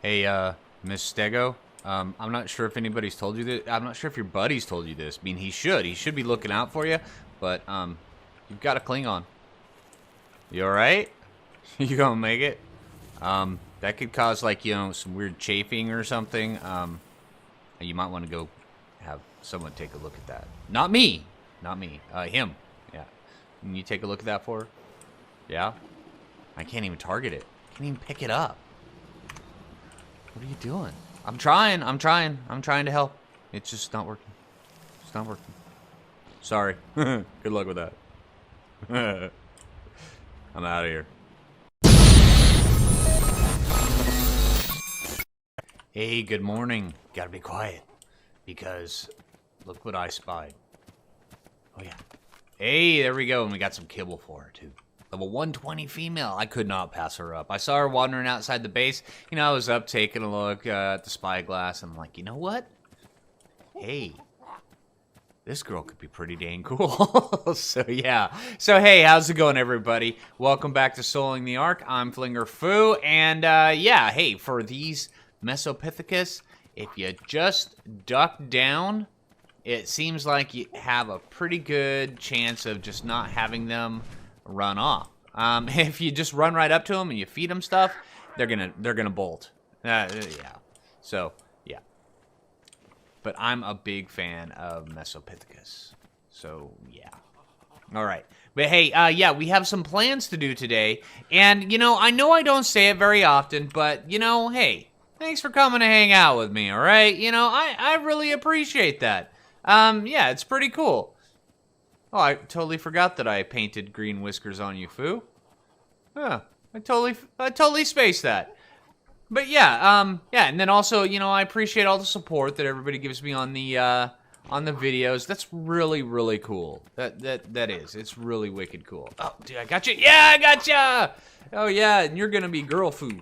Hey, Miss Stego. I'm not sure if anybody's told you this. I'm not sure if your buddy's told you this. I mean, he should. He should be looking out for you. But, you've got a Klingon. You alright? You gonna make it? That could cause, like, you know, some weird chafing or something. You might want to go have someone take a look at that. Not me. Not me. Him. Yeah. Can you take a look at that for her? Yeah? I can't even target it. Can't even pick it up. What are you doing? I'm trying to help. It's just not working. It's not working. Sorry. Good luck with that. I'm out of here. Hey, good morning. Gotta be quiet. Because look what I spied. Oh, yeah. Hey, there we go. And we got some kibble for her, too. Level 120 female. I could not pass her up. I saw her wandering outside the base. You know, I was up taking a look at the spyglass. And I'm like, you know what? Hey, this girl could be pretty dang cool. So, yeah. So, hey, how's it going, everybody? Welcome back to Soloing the Ark. I'm Flinger Foo. And, yeah, hey, for these Mesopithecus, if you just duck down, it seems like you have a pretty good chance of just not having them run off. If you just run right up to them and you feed them stuff, they're gonna bolt. Yeah. So yeah. But I'm a big fan of Mesopithecus. So yeah. All right. But hey, yeah, we have some plans to do today, and you know I don't say it very often, but you know, hey, thanks for coming to hang out with me. All right. You know, I really appreciate that. Yeah, it's pretty cool. Oh, I totally forgot that I painted green whiskers on you, Foo. Huh, I totally spaced that. But yeah, yeah, and then also, you know, I appreciate all the support that everybody gives me on the videos. That's really, really cool. That is. It's really wicked cool. Oh, dude, I got you. Yeah, I got you. Oh yeah, and you're gonna be girl Foo.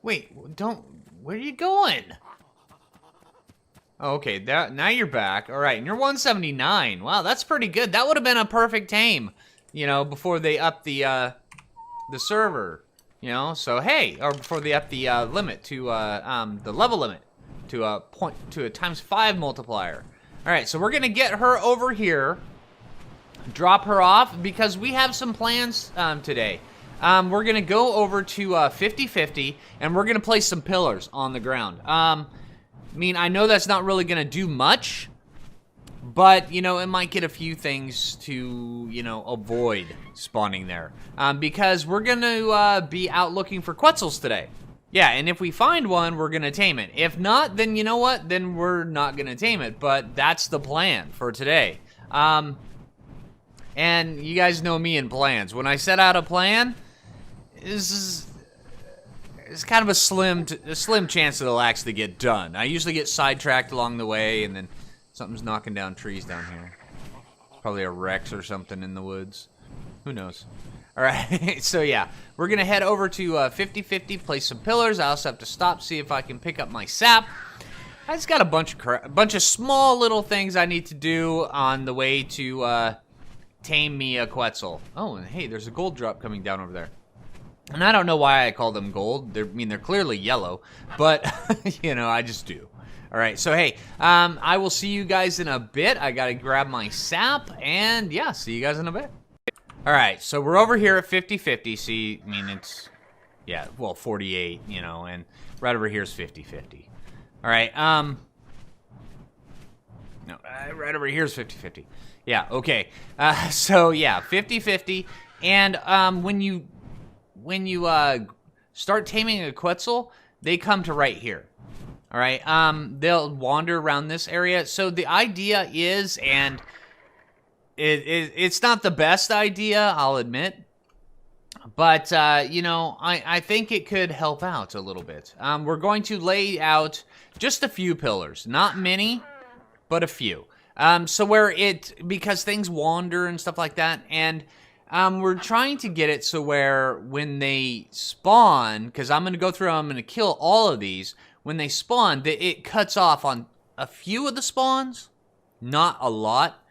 Wait, don't. Where are you going? Okay, now you're back. All right, and you're 179. Wow, that's pretty good. That would have been a perfect tame, you know, before they upped the server, you know. So hey, or before they upped the limit to the level limit to a ×5 multiplier. All right, so we're gonna get her over here, drop her off because we have some plans today. We're gonna go over to 50-50, and we're gonna place some pillars on the ground. I mean, I know that's not really going to do much, but, you know, it might get a few things to, you know, avoid spawning there. Because we're going to be out looking for Quetzals today. Yeah, and if we find one, we're going to tame it. If not, then you know what? Then we're not going to tame it, but that's the plan for today. And you guys know me and plans. When I set out a plan, it's kind of a slim chance that it'll actually get done. I usually get sidetracked along the way, and then something's knocking down trees down here. Probably a Rex or something in the woods. Who knows? All right, so yeah, we're gonna head over to 50-50, place some pillars. I also have to stop, see if I can pick up my sap. I just got a bunch of small little things I need to do on the way to tame me a Quetzal. Oh, and hey, there's a gold drop coming down over there. And I don't know why I call them gold. They're clearly yellow, but, you know, I just do. All right, so, hey, I will see you guys in a bit. I got to grab my sap, and, yeah, see you guys in a bit. All right, so we're over here at 50-50. See, I mean, it's, yeah, well, 48, you know, and right over here is 50-50. All right, no, right over here is 50-50. Yeah, okay. So, yeah, 50-50, and when you start taming a Quetzal, they come to right here. All right, they'll wander around this area. So the idea is, and it's not the best idea, I'll admit, but you know, I think it could help out a little bit. We're going to lay out just a few pillars, not many, but a few. So because things wander and stuff like that, and we're trying to get it so where when they spawn, because I'm going to go through, I'm going to kill all of these. When they spawn, it cuts off on a few of the spawns, not a lot.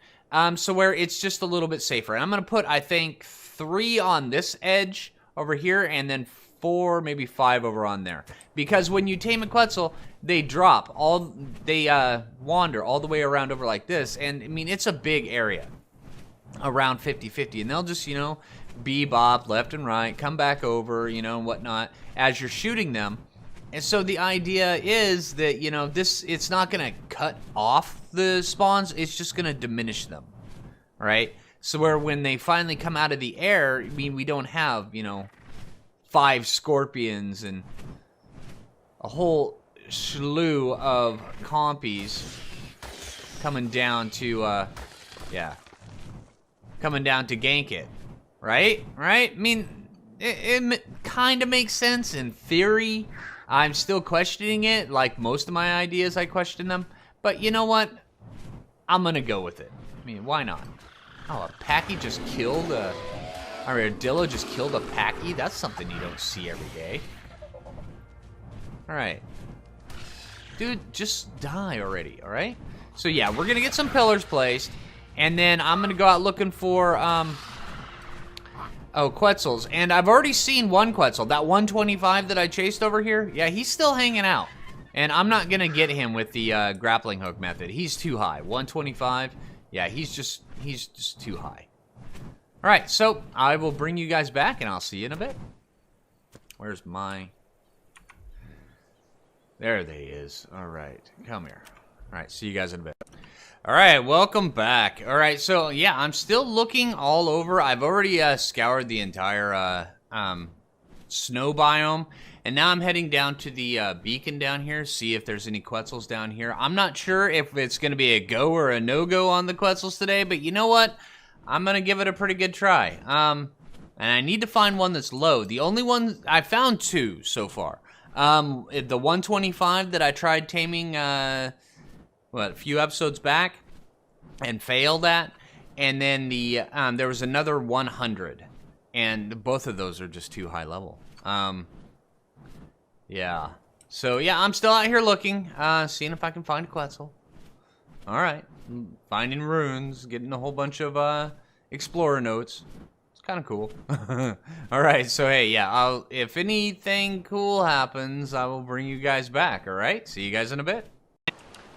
So where it's just a little bit safer. And I'm going to put, I think, 3 on this edge over here, and then 4, maybe 5 over on there. Because when you tame a Quetzal, they drop. They wander all the way around over like this. And, I mean, it's a big area. Around 50-50. And they'll just, you know, bebop left and right, come back over, you know, and whatnot, as you're shooting them. And so the idea is that, you know, it's not going to cut off the spawns. It's just going to diminish them. All right? So where when they finally come out of the air, I mean, we don't have, you know, 5 scorpions and a whole slew of compies coming down to, coming down to gank it. Right? Right? I mean, it kind of makes sense in theory. I'm still questioning it. Like most of my ideas, I question them. But you know what? I'm going to go with it. I mean, why not? Oh, a Packy just killed a Dillo just killed a Packy? That's something you don't see every day. Alright. Dude, just die already, alright? So yeah, we're going to get some pillars placed. And then I'm going to go out looking for, Quetzals. And I've already seen one Quetzal. That 125 that I chased over here, yeah, he's still hanging out. And I'm not going to get him with the grappling hook method. He's too high. 125, yeah, he's just too high. All right, so I will bring you guys back, and I'll see you in a bit. Where's my... There they is. All right, come here. All right, see you guys in a bit. All right, welcome back. All right, so yeah, I'm still looking all over. I've already scoured the entire snow biome, and now I'm heading down to the beacon down here, see if there's any Quetzals down here. I'm not sure if it's going to be a go or a no-go on the Quetzals today, but you know what? I'm going to give it a pretty good try. And I need to find one that's low. The only one, I found 2 so far. The 125 that I tried taming, a few episodes back and failed at, and then the there was another 100, and both of those are just too high level. Yeah. So yeah, I'm still out here looking, seeing if I can find a Quetzal. All right, finding runes, getting a whole bunch of explorer notes. It's kind of cool. All right, so hey, yeah, if anything cool happens, I will bring you guys back. All right, see you guys in a bit.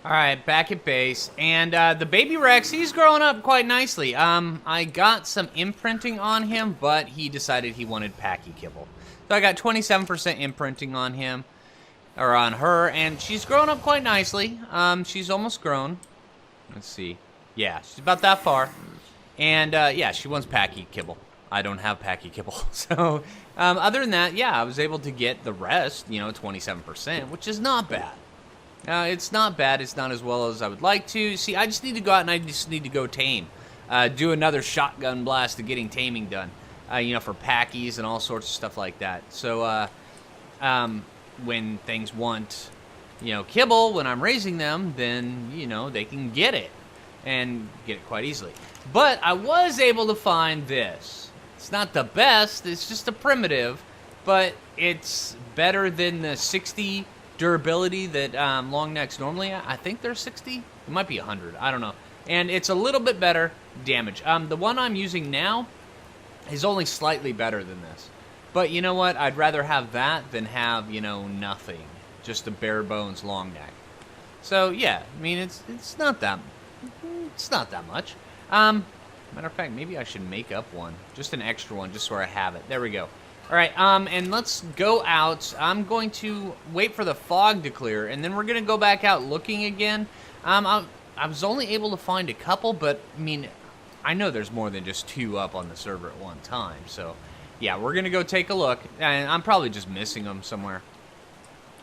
All right, back at base, and the baby Rex, he's growing up quite nicely. I got some imprinting on him, but he decided he wanted Packy kibble. So I got 27% imprinting on him, or on her, and she's growing up quite nicely. She's almost grown. Let's see. Yeah, she's about that far. And yeah, she wants Packy kibble. I don't have Packy kibble. So other than that, yeah, I was able to get the rest, you know, 27%, which is not bad. It's not bad. It's not as well as I would like to. See, I just need to go out and I just need to go tame. Do another shotgun blast of getting taming done. You know, for Packies and all sorts of stuff like that. So, when things want, you know, kibble, when I'm raising them, then, you know, they can get it. And get it quite easily. But I was able to find this. It's not the best. It's just a primitive. But it's better than the 60 durability that long necks normally. I think they're 60. It might be 100. I don't know. And it's a little bit better damage. The one I'm using now is only slightly better than this. But you know what? I'd rather have that than have, you know, nothing. Just a bare bones long neck. So yeah, I mean it's not that much. Matter of fact, maybe I should make up one. Just an extra one, just so I have it. There we go. All right, and let's go out. I'm going to wait for the fog to clear, and then we're going to go back out looking again. I was only able to find a couple, but, I mean, I know there's more than just 2 up on the server at one time. So, yeah, we're going to go take a look, and I'm probably just missing them somewhere.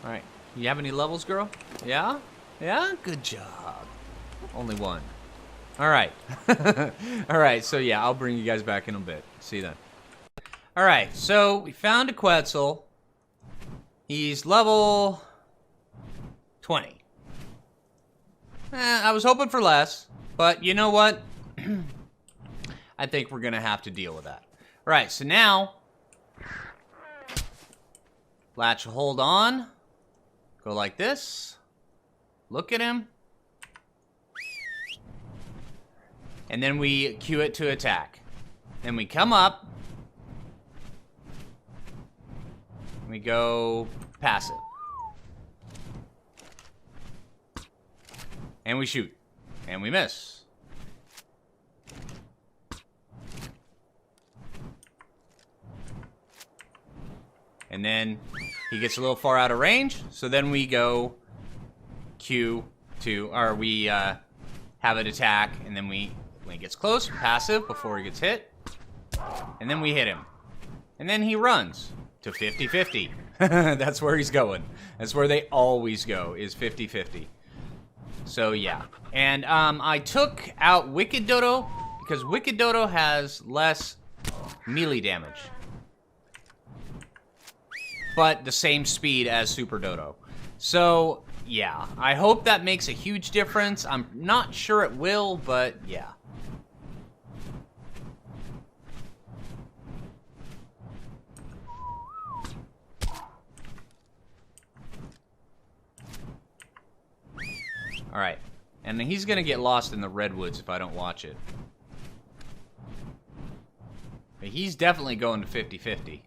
All right, you have any levels, girl? Yeah? Yeah? Good job. Only 1. All right. All right, so, yeah, I'll bring you guys back in a bit. See you then. All right, so we found a Quetzal. He's level 20. I was hoping for less, but you know what? I think we're going to have to deal with that. All right, so now, latch hold on. Go like this. Look at him. And then we cue it to attack. Then we come up. We go passive. And we shoot. And we miss. And then he gets a little far out of range. So then we go Q2, or we have it attack. And then when he gets close, passive before he gets hit. And then we hit him. And then he runs to 50-50. That's where he's going. That's where they always go, is 50-50. So, yeah. And I took out Wicked Dodo because Wicked Dodo has less melee damage. But the same speed as Super Dodo. So, yeah. I hope that makes a huge difference. I'm not sure it will, but yeah. Alright. And he's gonna get lost in the redwoods if I don't watch it. But he's definitely going to 50-50.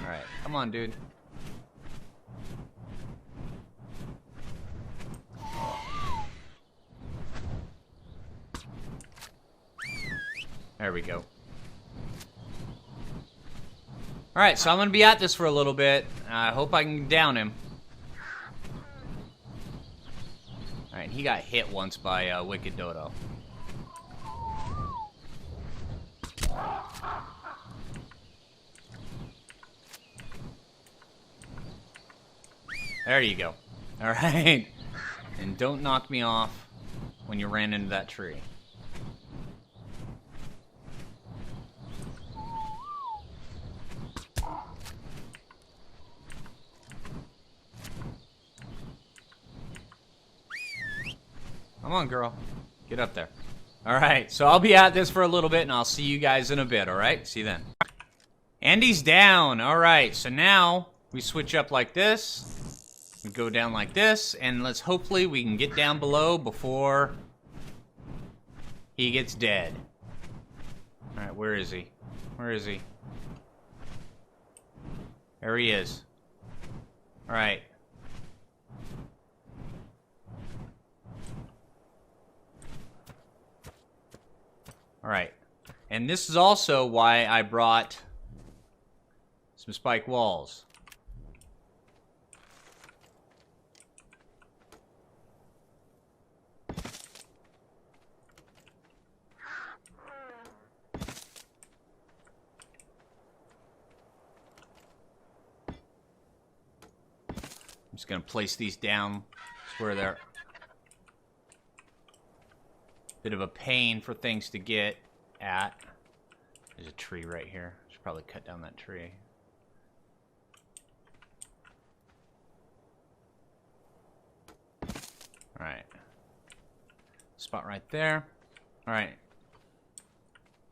Alright, come on, dude. There we go. Alright, so I'm gonna be at this for a little bit. I hope I can down him. Alright, he got hit once by Wicked Dodo. There you go. Alright. And don't knock me off when you ran into that tree. Come on, girl. Get up there. Alright, so I'll be at this for a little bit, and I'll see you guys in a bit, alright? See you then. Andy's down. Alright, so now we switch up like this. We go down like this, and let's hopefully we can get down below before he gets dead. Alright, where is he? Where is he? There he is. Alright. Alright. And this is also why I brought some spike walls. I'm just going to place these down where they're a bit of a pain for things to get at. There's a tree right here. Should probably cut down that tree. Alright. Spot right there. Alright.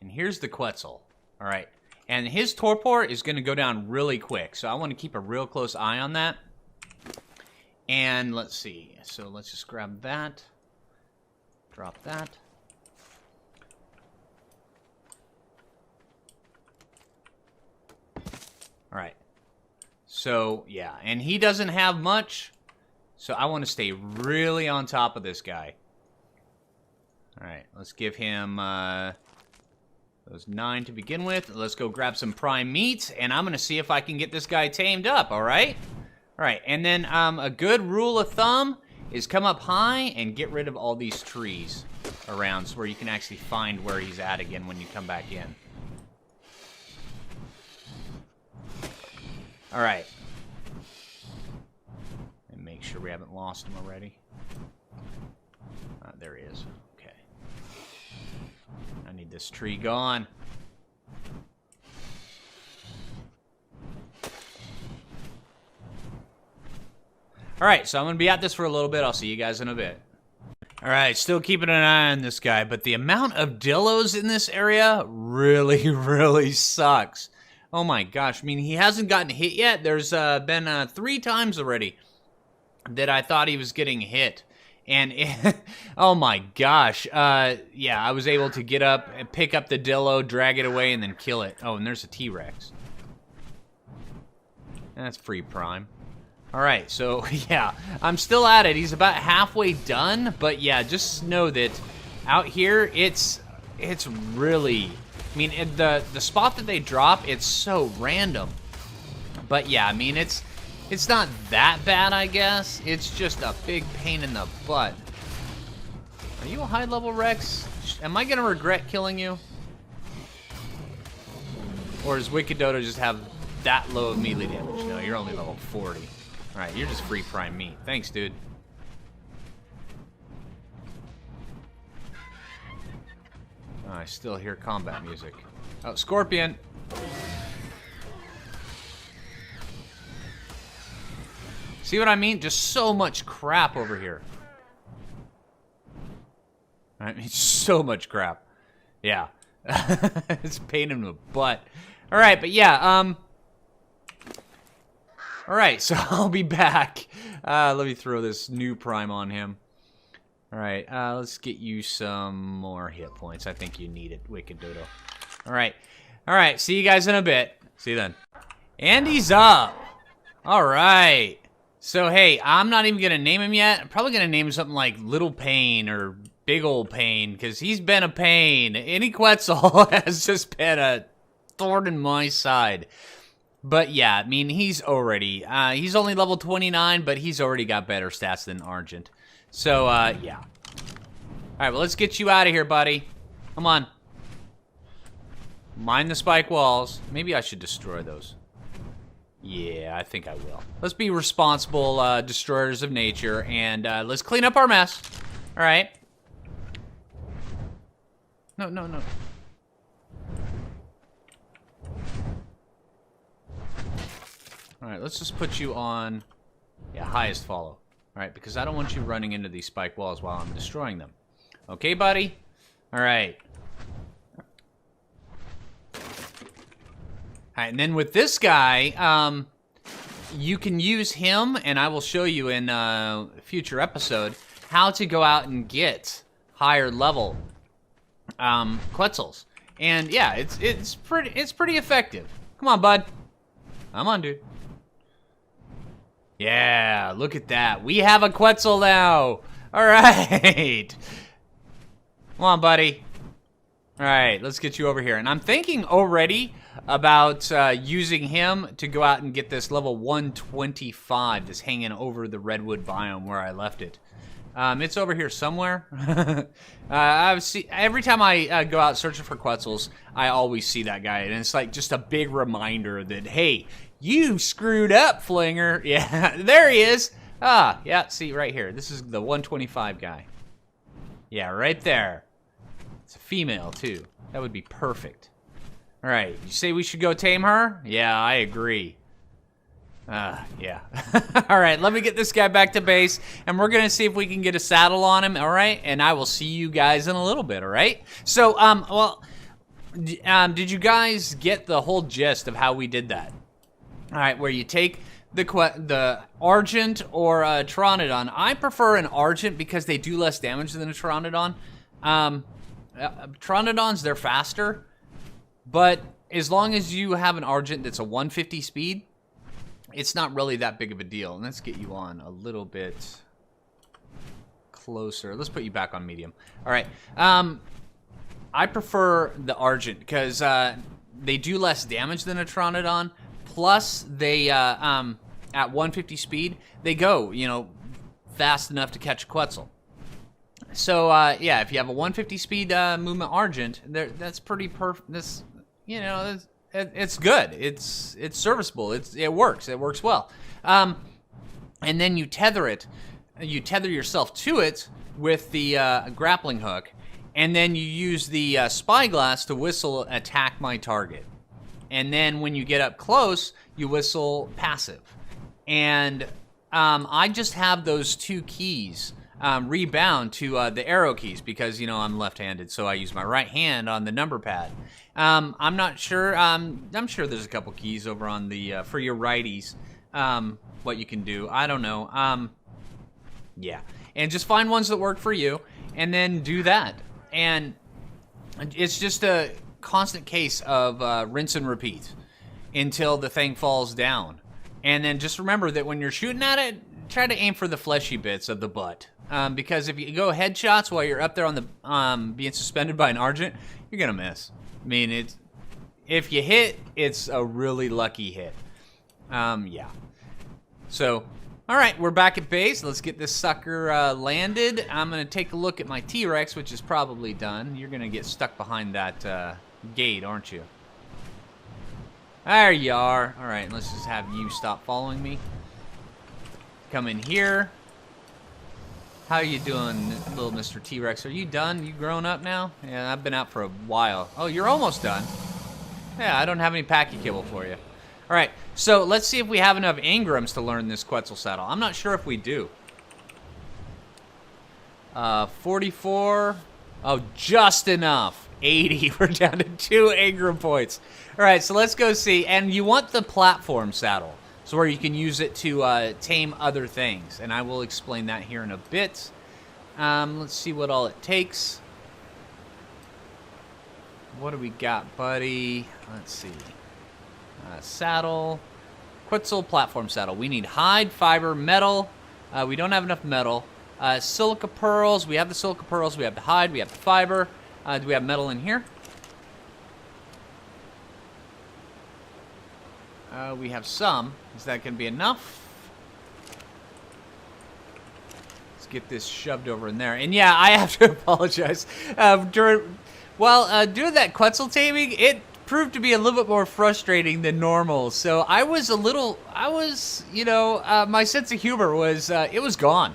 And here's the Quetzal. Alright. And his torpor is going to go down really quick. So I want to keep a real close eye on that. And let's see. So let's just grab that. Drop that. Alright. So, yeah. And he doesn't have much. So I want to stay really on top of this guy. Alright. Let's give him those 9 to begin with. Let's go grab some prime meat. And I'm going to see if I can get this guy tamed up. Alright? Alright. And then a good rule of thumb is come up high and get rid of all these trees around so where you can actually find where he's at again when you come back in. Alright. And make sure we haven't lost him already. There he is. Okay. I need this tree gone. Alright, so I'm going to be at this for a little bit. I'll see you guys in a bit. Alright, still keeping an eye on this guy, but the amount of dillos in this area really, really sucks. Oh my gosh, I mean, he hasn't gotten hit yet. There's been 3 times already that I thought he was getting hit. And, oh my gosh, yeah, I was able to get up and pick up the dillo, drag it away, and then kill it. Oh, and there's a T-Rex. That's free prime. All right, so yeah, I'm still at it. He's about halfway done, but yeah, just know that out here, it's really, I mean, the spot that they drop, it's so random. But yeah, I mean, it's not that bad, I guess. It's just a big pain in the butt. Are you a high-level Rex? Am I gonna regret killing you? Or does Wicked Dodo just have that low of melee damage? No, you're only level 40. Alright, you're just free prime meat. Thanks, dude. Oh, I still hear combat music. Oh, Scorpion! See what I mean? Just so much crap over here. I mean, so much crap. Yeah. It's a pain in the butt. Alright, but yeah, alright, so I'll be back. Let me throw this new prime on him. Alright, let's get you some more hit points. I think you need it, Wicked Dodo. Alright. Alright, see you guys in a bit. See you then. And he's up! Alright. So, hey, I'm not even gonna name him yet. I'm probably gonna name him something like Little Pain or Big Old Pain, because he's been a pain. Any Quetzal has just been a thorn in my side. But yeah, I mean, he's only level 29, but he's already got better stats than Argent. So, yeah. Alright, well, let's get you out of here, buddy. Come on. Mind the spike walls. Maybe I should destroy those. Yeah, I think I will. Let's be responsible destroyers of nature, and let's clean up our mess. All right. No, no, no. All right, let's just put you on, yeah, highest follow. All right, because I don't want you running into these spike walls while I'm destroying them. Okay, buddy? All right. All right, and then with this guy, you can use him, and I will show you in a future episode how to go out and get higher level Quetzals. And yeah, it's pretty effective. Come on, bud. Come on, dude. Yeah, look at that. We have a Quetzal now. All right. Come on, buddy. All right, let's get you over here. And I'm thinking already about using him to go out and get this level 125 that's hanging over the redwood biome where I left it. It's over here somewhere. Every time I go out searching for Quetzals, I always see that guy, and it's like just a big reminder that, hey, you screwed up, Flinger. Yeah, there he is. Ah, yeah, see right here. This is the 125 guy. Yeah, right there. It's a female, too. That would be perfect. All right, you say we should go tame her? Yeah, I agree. Yeah. All right, let me get this guy back to base, and we're going to see if we can get a saddle on him, all right? And I will see you guys in a little bit, all right? So, did you guys get the whole gist of how we did that? All right, where you take the Argent or Pteranodon. I prefer an Argent because they do less damage than a Pteranodon. Pteranodons, they're faster, but as long as you have an Argent that's a 150 speed, it's not really that big of a deal. And let's get you on a little bit closer. Let's put you back on medium. All right. I prefer the Argent because they do less damage than a Pteranodon. Plus, they at 150 speed, they go, fast enough to catch a Quetzal. So yeah, if you have a 150 speed movement Argent, that's pretty perfect. It's good. It's serviceable. It works. It works well. And then you tether it. You tether yourself to it with the grappling hook, and then you use the spyglass to whistle attack my target. And then when you get up close, you whistle passive. And I just have those two keys rebound to the arrow keys because, I'm left-handed, so I use my right hand on the number pad. I'm not sure. I'm sure there's a couple keys over on the for your righties. What you can do, I don't know. Yeah, and just find ones that work for you, and then do that. And it's just a constant case of rinse and repeat until the thing falls down. And then just remember that when you're shooting at it, try to aim for the fleshy bits of the butt. Because if you go headshots while you're up there on the being suspended by an Argent, you're gonna miss. I mean, if you hit, it's a really lucky hit. Yeah. So, all right, we're back at base. Let's get this sucker landed. I'm gonna take a look at my T-Rex, which is probably done. You're gonna get stuck behind that gate, aren't you? There you are. All right, let's just have you stop following me. Come in here. How you doing, little Mr. T-Rex? Are you done? You grown up now? Yeah, I've been out for a while. Oh, you're almost done. Yeah, I don't have any packy kibble for you. All right, so let's see if we have enough engrams to learn this Quetzal saddle. I'm not sure if we do. 44. Oh, just enough. 80. We're down to 2 engram points. All right, so let's go see. And you want the platform saddle, so where you can use it to tame other things. And I will explain that here in a bit. Let's see what all it takes. What do we got, buddy? Let's see. Saddle. Quetzal platform saddle. We need hide, fiber, metal. We don't have enough metal. Silica pearls. We have the silica pearls. We have the hide. We have the fiber. Do we have metal in here? We have some. Is that going to be enough? Let's get this shoved over in there. And yeah, I have to apologize. During that Quetzal taming, it proved to be a little bit more frustrating than normal. So my sense of humor was, it was gone.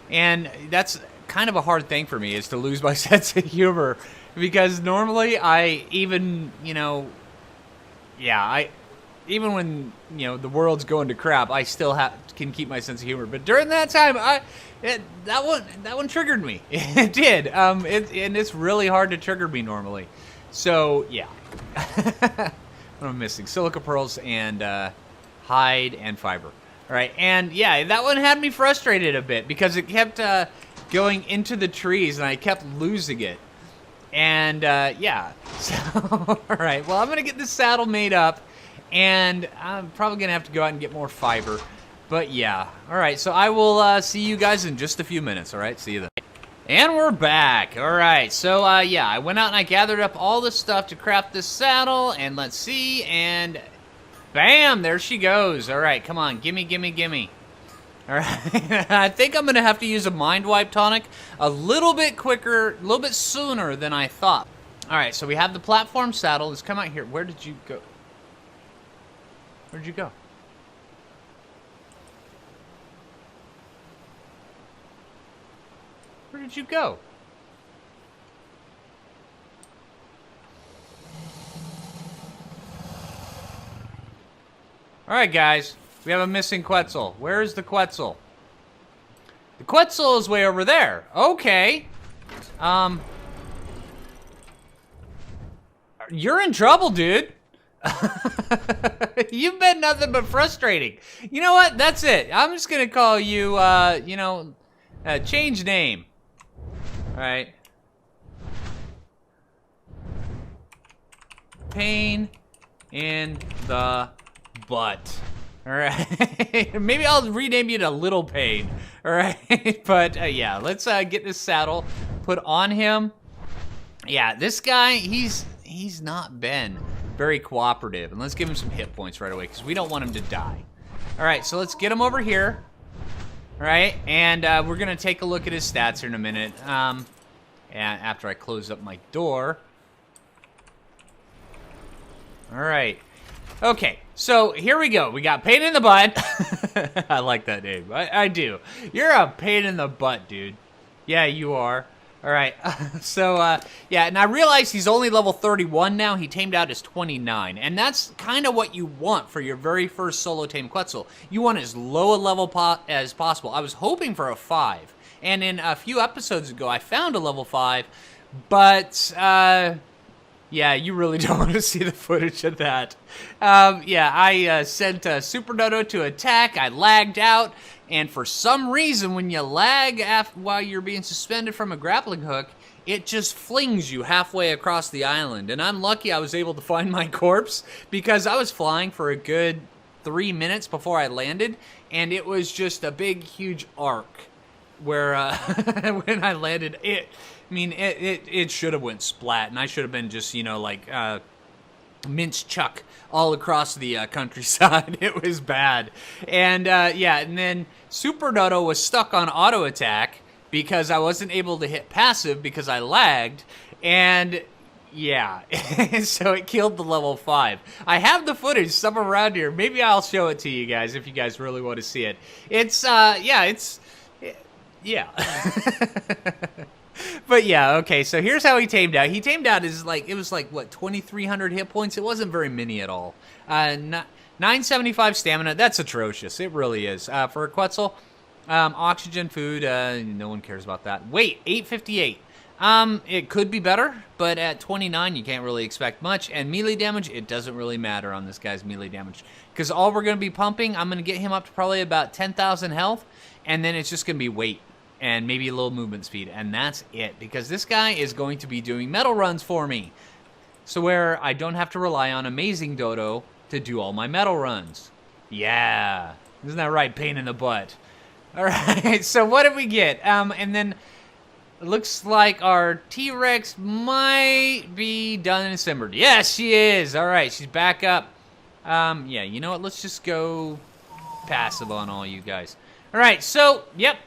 And that's kind of a hard thing for me, is to lose my sense of humor. Because normally even when, the world's going to crap, I still can keep my sense of humor. But during that time, that one triggered me. It did. And it's really hard to trigger me normally. So, yeah. What am I missing? Silica pearls and hide and fiber. All right. And, yeah, that one had me frustrated a bit because it kept going into the trees, and I kept losing it. And, yeah. So, all right. Well, I'm going to get this saddle made up. And I'm probably going to have to go out and get more fiber. But yeah. Alright, so I will see you guys in just a few minutes. Alright, see you then. And we're back. Alright, so yeah, I went out and I gathered up all the stuff to craft this saddle. And let's see, and bam, there she goes. Alright, come on, gimme, gimme, gimme. Alright, I think I'm going to have to use a mind wipe tonic a little bit quicker, a little bit sooner than I thought. Alright, so we have the platform saddle. Let's come out here. Where did you go? Where'd you go? Where did you go? Alright, guys. We have a missing Quetzal. Where is the Quetzal? The Quetzal is way over there. Okay. You're in trouble, dude. You've been nothing but frustrating. You know what? That's it. I'm just gonna call you, change name. All right. Pain in the butt. All right. Maybe I'll rename you to Little Pain. All right. But yeah, let's get this saddle put on him. Yeah, this guy, he's not been very cooperative, and let's give him some hit points right away because we don't want him to die. All right, so let's get him over here. All right, and we're gonna take a look at his stats here in a minute. And after I close up my door. All right. Okay, so here we go. We got pain in the butt. I like that name. I do. You're a pain in the butt, dude. Yeah, you are. All right, so, yeah, and I realize he's only level 31 now. He tamed out as 29, and that's kind of what you want for your very first solo tame Quetzal. You want as low a level as possible. I was hoping for a 5, and in a few episodes ago, I found a level 5, but, yeah, you really don't want to see the footage of that. Yeah, I sent Super Dodo to attack. I lagged out. And for some reason, when you lag while you're being suspended from a grappling hook, it just flings you halfway across the island. And I'm lucky I was able to find my corpse because I was flying for a good 3 minutes before I landed, and it was just a big, huge arc where when I landed, it should have went splat, and I should have been just, you know, like mince chuck all across the countryside. It was bad. And yeah, and then Super Dodo was stuck on auto attack because I wasn't able to hit passive because I lagged, and yeah, so it killed the level 5. I have the footage somewhere around here. Maybe I'll show it to you guys if you guys really want to see it. It's yeah. But yeah, okay, so here's how he tamed out. He tamed out it was like, what, 2,300 hit points? It wasn't very many at all. 975 stamina, that's atrocious. It really is. For a Quetzal, oxygen, food, no one cares about that. Weight, 858. It could be better, but at 29, you can't really expect much. And melee damage, it doesn't really matter on this guy's melee damage. Because all we're going to be pumping, I'm going to get him up to probably about 10,000 health, and then it's just going to be weight and maybe a little movement speed, and that's it. Because this guy is going to be doing metal runs for me. So where I don't have to rely on Amazing Dodo to do all my metal runs. Yeah, isn't that right? Pain in the butt. All right, so what did we get? And then it looks like our T-Rex might be done and simmered. Yes, she is. All right, she's back up. Yeah, you know what? Let's just go passive on all you guys. All right, so, yep.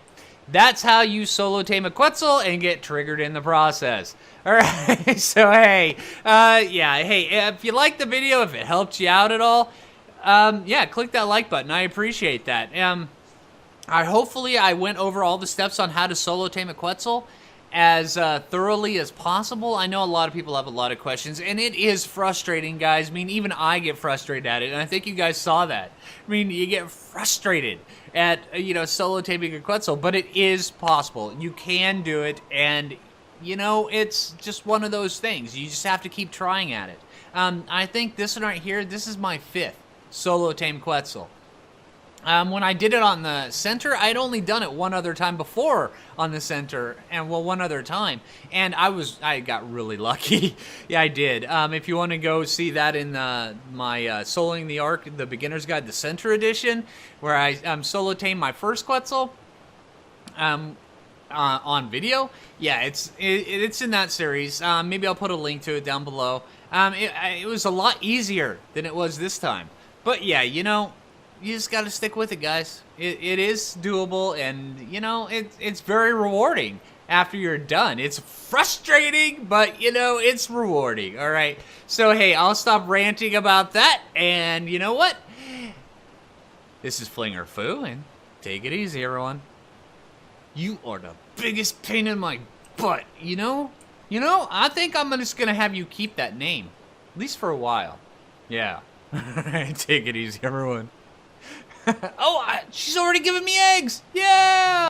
That's how you solo tame a Quetzal and get triggered in the process. All right, so hey, yeah, hey, if you liked the video, if it helped you out at all, yeah, click that like button. I appreciate that. Hopefully I went over all the steps on how to solo tame a Quetzal as thoroughly as possible. I know a lot of people have a lot of questions, and it is frustrating, guys. I mean, even I get frustrated at it, and I think you guys saw that. I mean, you get frustrated at, you know, solo taming a Quetzal, but it is possible. You can do it, and, you know, it's just one of those things. You just have to keep trying at it. I think this one right here, this is my 5th solo tame Quetzal. When I did it on the center, I'd only done it one other time before on the center, and well, one other time, and I got really lucky. Yeah, I did. If you want to go see that in my Soloing the Ark, the Beginner's Guide, the Center Edition, where I solo tamed my first Quetzal on video, yeah, it's in that series. Maybe I'll put a link to it down below. It was a lot easier than it was this time, but yeah, you know, you just got to stick with it, guys. It is doable, and, you know, it's very rewarding after you're done. It's frustrating, but, you know, it's rewarding, all right? So, hey, I'll stop ranting about that, and you know what? This is Flinger Foo, and take it easy, everyone. You are the biggest pain in my butt, you know? You know, I think I'm just going to have you keep that name, at least for a while. Yeah. Take it easy, everyone. Oh, she's already given me eggs! Yeah!